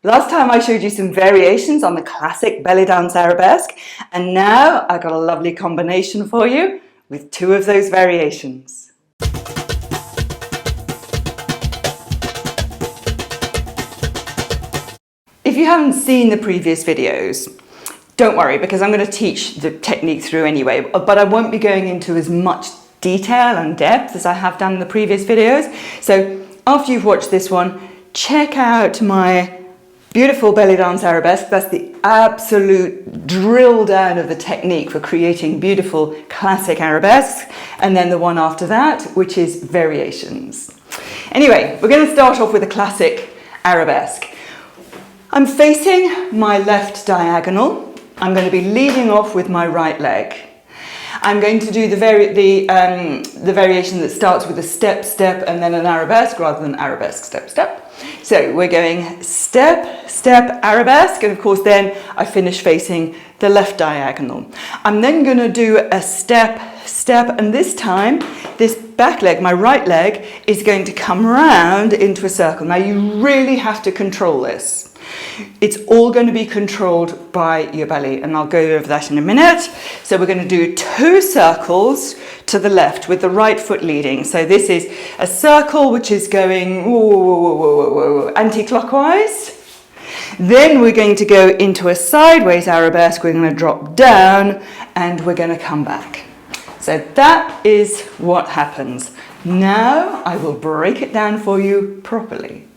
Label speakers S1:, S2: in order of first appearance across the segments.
S1: Last time I showed you some variations on the classic belly dance arabesque, and now I've got a lovely combination for you with two of those variations. If you haven't seen the previous videos, don't worry, because I'm going to teach the technique through anyway, but I won't be going into as much detail and depth as I have done in the previous videos. So after you've watched this one, check out my beautiful belly dance arabesque. That's the absolute drill down of the technique for creating beautiful classic arabesques. And then the one after that, which is variations. Anyway, we're going to start off with a classic arabesque. I'm facing my left diagonal. I'm going to be leading off with my right leg. I'm going to do the variation that starts with a step, step, and then an arabesque rather than arabesque, step, step. So we're going step, step, arabesque, and of course then I finish facing the left diagonal. I'm then going to do a step, step, and this time this back leg, my right leg, is going to come round into a circle. Now you really have to control this. It's all going to be controlled by your belly, and I'll go over that in a minute. So we're going to do 2 circles to the left with the right foot leading. So this is a circle which is going anti-clockwise. Then we're going to go into a sideways arabesque. We're going to drop down and we're going to come back. So that is what happens. Now I will break it down for you properly.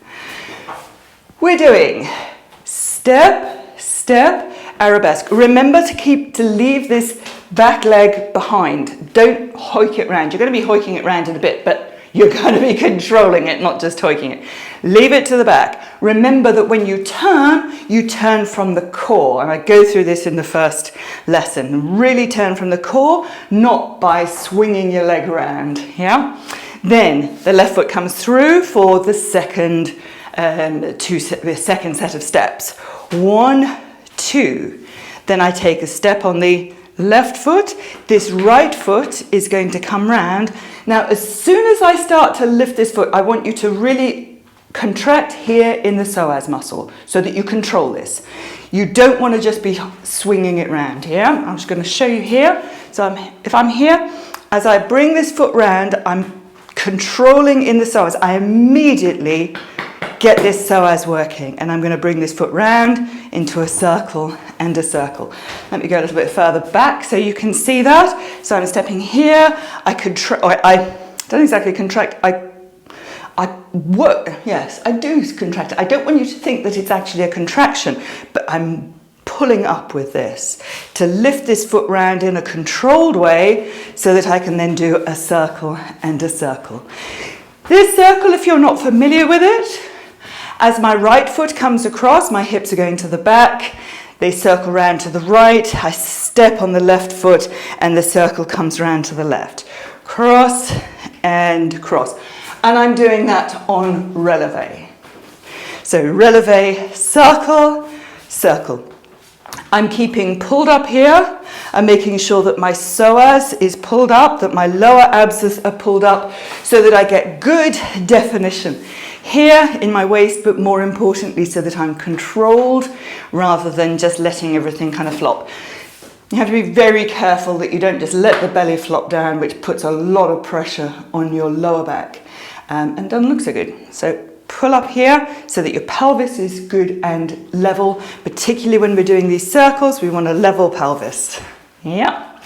S1: We're doing step, step, arabesque. Remember to leave this back leg behind. Don't hoik it round. You're going to be hoiking it round in a bit, but you're going to be controlling it, not just hoiking it. Leave it to the back. Remember that when you turn from the core. And I go through this in the first lesson. Really turn from the core, not by swinging your leg around. Yeah? Then the left foot comes through for the second set of steps. 1, 2. Then I take a step on the left foot. This right foot is going to come round. Now, as soon as I start to lift this foot, I want you to really contract here in the psoas muscle so that you control this. You don't want to just be swinging it round here. I'm just going to show you here. So if I'm here, as I bring this foot round, I'm controlling in the psoas. I immediately get this psoas working, and I'm going to bring this foot round into a circle and a circle. Let me go a little bit further back so you can see that. So I'm stepping here. I don't exactly contract. I work. Yes, I do contract. I don't want you to think that it's actually a contraction, but I'm pulling up with this to lift this foot round in a controlled way so that I can then do a circle and a circle. This circle, if you're not familiar with it, as my right foot comes across, my hips are going to the back, they circle round to the right, I step on the left foot and the circle comes round to the left. Cross and cross. And I'm doing that on releve. So releve, circle, circle. I'm keeping pulled up here. I'm making sure that my psoas is pulled up, that my lower abs are pulled up so that I get good definition here in my waist, but more importantly so that I'm controlled rather than just letting everything kind of flop. You have to be very careful that you don't just let the belly flop down, which puts a lot of pressure on your lower back and doesn't look so good. So pull up here so that your pelvis is good and level, particularly when we're doing these circles, we want a level pelvis. Yeah.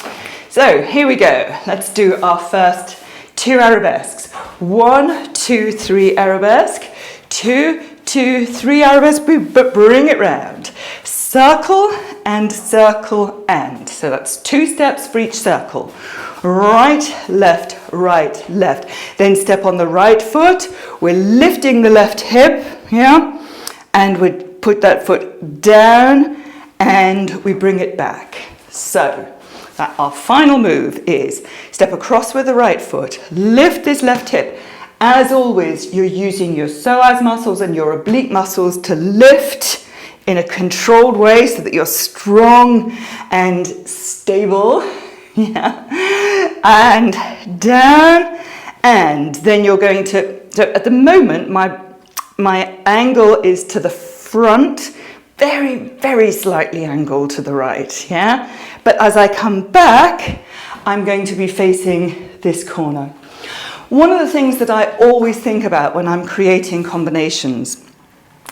S1: So here we go. Let's do our first 2 arabesques. 1, 2, 3 arabesque. 2, 2, 3 arabesque, but bring it round. Circle and circle and. So that's 2 steps for each circle. Right, left, right, left. Then step on the right foot. We're lifting the left hip, yeah? And we put that foot down and we bring it back. So our final move is step across with the right foot, lift this left hip. As always, you're using your psoas muscles and your oblique muscles to lift in a controlled way so that you're strong and stable. Yeah. And down, and then you're going to, so at the moment my angle is to the front, very, very slightly angled to the right, yeah? But as I come back, I'm going to be facing this corner. One of the things that I always think about when I'm creating combinations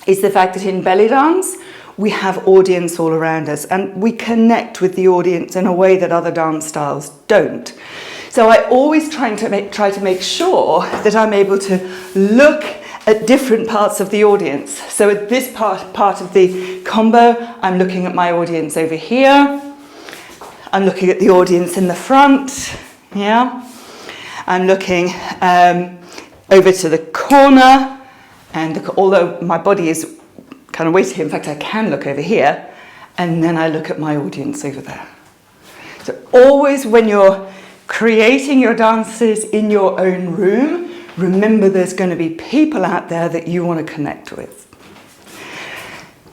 S1: is the fact that in belly dance, we have audience all around us and we connect with the audience in a way that other dance styles don't. So I always try to make sure that I'm able to look at different parts of the audience. So at this part of the combo, I'm looking at my audience over here. I'm looking at the audience in the front, yeah. I'm looking over to the corner, and although my body is kind of weighted here, in fact I can look over here, and then I look at my audience over there. So always when you're creating your dances in your own room, remember there's going to be people out there that you want to connect with.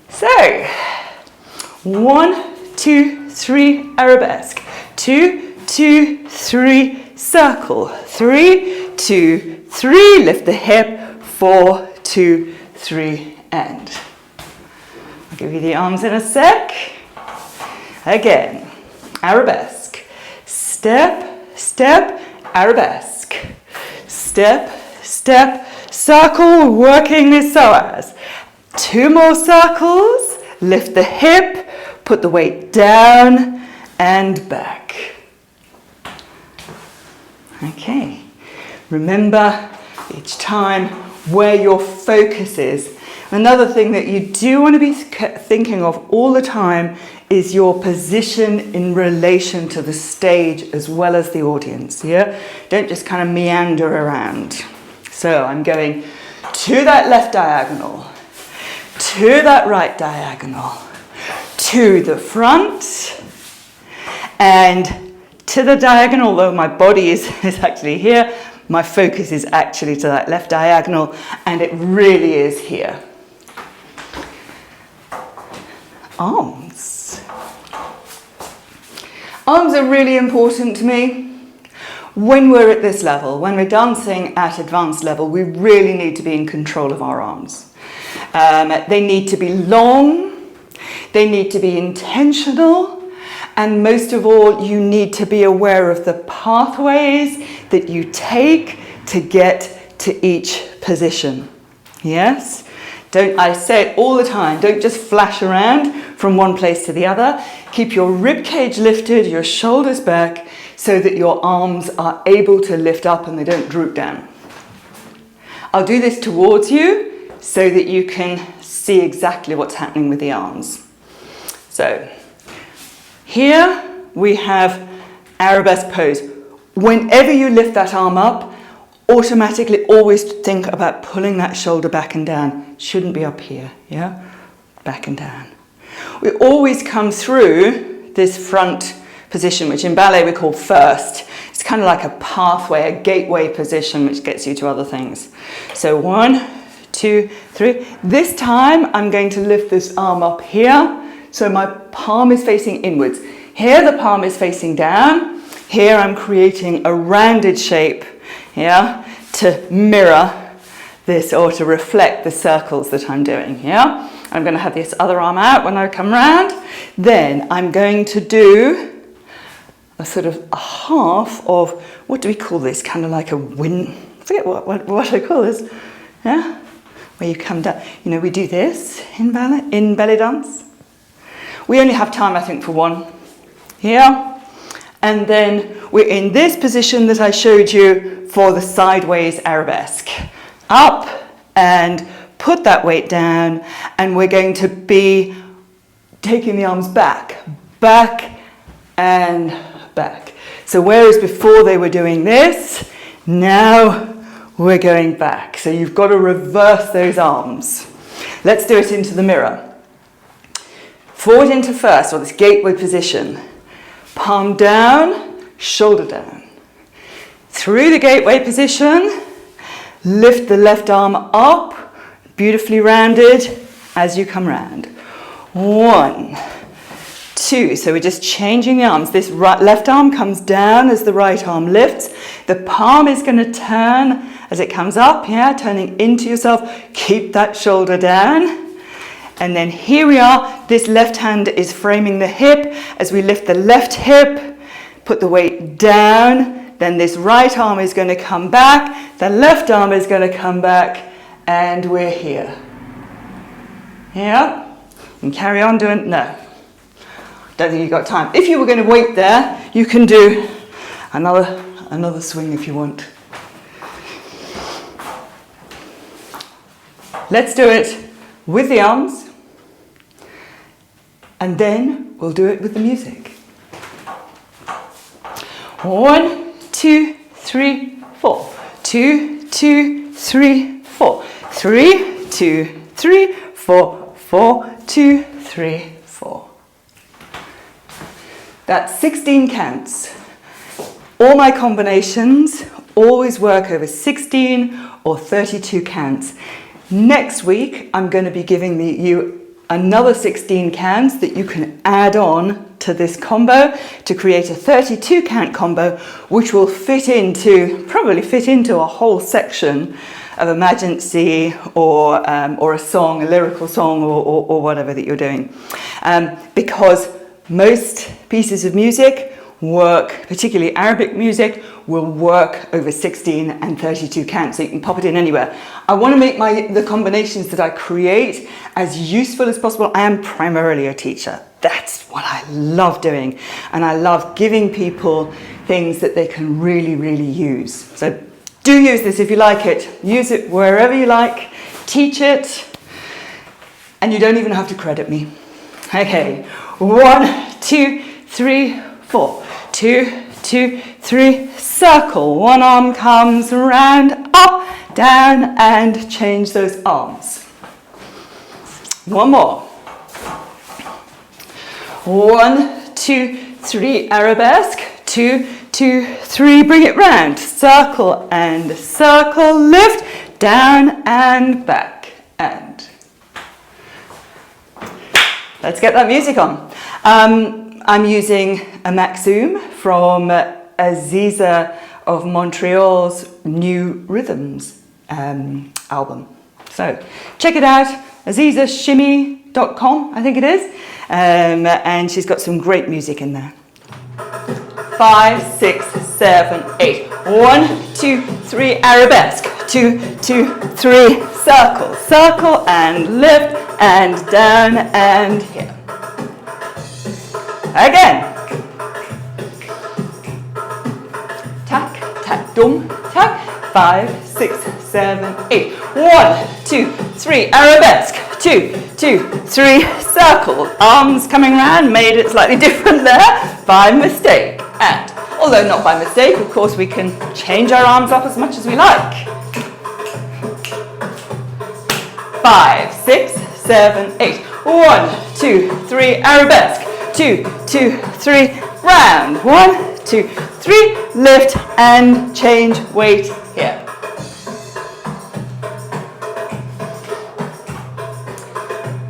S1: So, 1, 2, 3, arabesque. 2, 2, 3, circle. 3, 2, 3, lift the hip. 4, 2, 3, end. I'll give you the arms in a sec. Again, arabesque. Step, step, arabesque. Step, step, circle, working the psoas. 2 more circles, lift the hip, put the weight down and back. Okay, remember each time where your focus is. Another thing that you do want to be thinking of all the time is your position in relation to the stage as well as the audience, yeah? Don't just kind of meander around. So I'm going to that left diagonal, to that right diagonal, to the front, and to the diagonal, although my body is actually here, my focus is actually to that left diagonal, and it really is here. Arms. Arms are really important to me. When we're at this level, when we're dancing at advanced level, we really need to be in control of our arms. They need to be long, they need to be intentional, and most of all, you need to be aware of the pathways that you take to get to each position. Yes? I say it all the time, don't just flash around from one place to the other. Keep your rib cage lifted, your shoulders back, so that your arms are able to lift up and they don't droop down. I'll do this towards you so that you can see exactly what's happening with the arms. So, here we have arabesque pose. Whenever you lift that arm up, automatically always think about pulling that shoulder back and down. It shouldn't be up here, yeah? Back and down. We always come through this front position, which in ballet we call first. It's kind of like a pathway, a gateway position, which gets you to other things. So 1, 2, 3. This time I'm going to lift this arm up here, so my palm is facing inwards. Here the palm is facing down. Here I'm creating a rounded shape, yeah, to mirror this or to reflect the circles that I'm doing, yeah? I'm going to have this other arm out when I come round. Then I'm going to do a sort of a half of, what do we call this? Kind of like a wind, I forget what I call this, yeah? Where you come down, you know, we do this in belly dance. We only have time, I think, for one, yeah? And then we're in this position that I showed you for the sideways arabesque. Up and put that weight down, and we're going to be taking the arms back, back and back. So whereas before they were doing this, now we're going back. So you've got to reverse those arms. Let's do it into the mirror. Forward into first, or this gateway position. Palm down, shoulder down. Through the gateway position, lift the left arm up, beautifully rounded as you come round. 1, 2, so we're just changing the arms. This left arm comes down as the right arm lifts. The palm is going to turn as it comes up, yeah, turning into yourself. Keep that shoulder down. And then here we are, this left hand is framing the hip. As we lift the left hip, put the weight down, then this right arm is going to come back, the left arm is going to come back, and we're here. Yeah? And carry on doing, no. Don't think you've got time. If you were going to wait there, you can do another swing if you want. Let's do it with the arms, and then we'll do it with the music. 1, 2, 3, 4. 2, 2, 3, 4. 3, 2, 3, 4. 4, 2, 3, 4. That's 16 counts. All my combinations always work over 16 or 32 counts. Next week, I'm going to be giving you another 16 counts that you can add on to this combo to create a 32 count combo, which will probably fit into a whole section of emergency or a song, a lyrical song or whatever that you're doing. Because most pieces of music work, particularly Arabic music, will work over 16 and 32 counts, so you can pop it in anywhere. I want to make the combinations that I create as useful as possible. I am primarily a teacher. That's what I love doing, and I love giving people things that they can really, really use. So do use this if you like it. Use it wherever you like, teach it, and you don't even have to credit me. Okay, 1, 2, 3, 4. 2, 2, 3, circle. One arm comes around, up, down, and change those arms. One more. 1, 2, 3, arabesque. 2, 2, 3, bring it round. Circle and circle, lift, down and back, and. Let's get that music on. I'm using a Maxoom from Aziza of Montreal's New Rhythms album. So check it out, azizashimmy.com, I think it is. And she's got some great music in there. 5, 6, 7, 8. 1, 2, 3, arabesque. 2, 2, 3, circle, circle, and lift, and down, and here. Again. Tack, tack, dum, tack. 5, 6, 7, 8. 1, 2, 3, arabesque. 2, 2, 3, circle. Arms coming round, made it slightly different there by mistake. And, although not by mistake, of course, we can change our arms up as much as we like. 5, 6, 7, 8. 1, 2, 3, arabesque. 2, 2, 3, round. 1, 2, 3, lift and change weight here.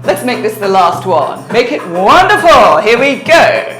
S1: Let's make this the last one. Make it wonderful. Here we go.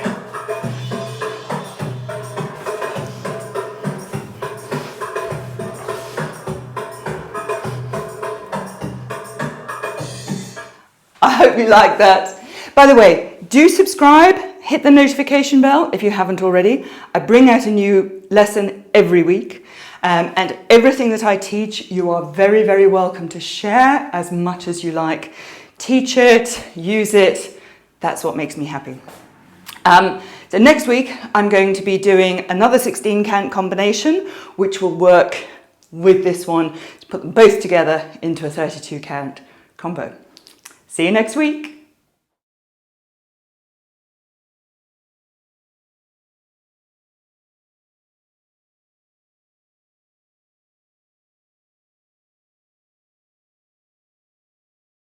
S1: I hope you like that. By the way, do subscribe, hit the notification bell if you haven't already. I bring out a new lesson every week, and everything that I teach, you are very, very welcome to share as much as you like. Teach it, use it, that's what makes me happy. So next week, I'm going to be doing another 16 count combination, which will work with this one to put them both together into a 32 count combo. See you next week.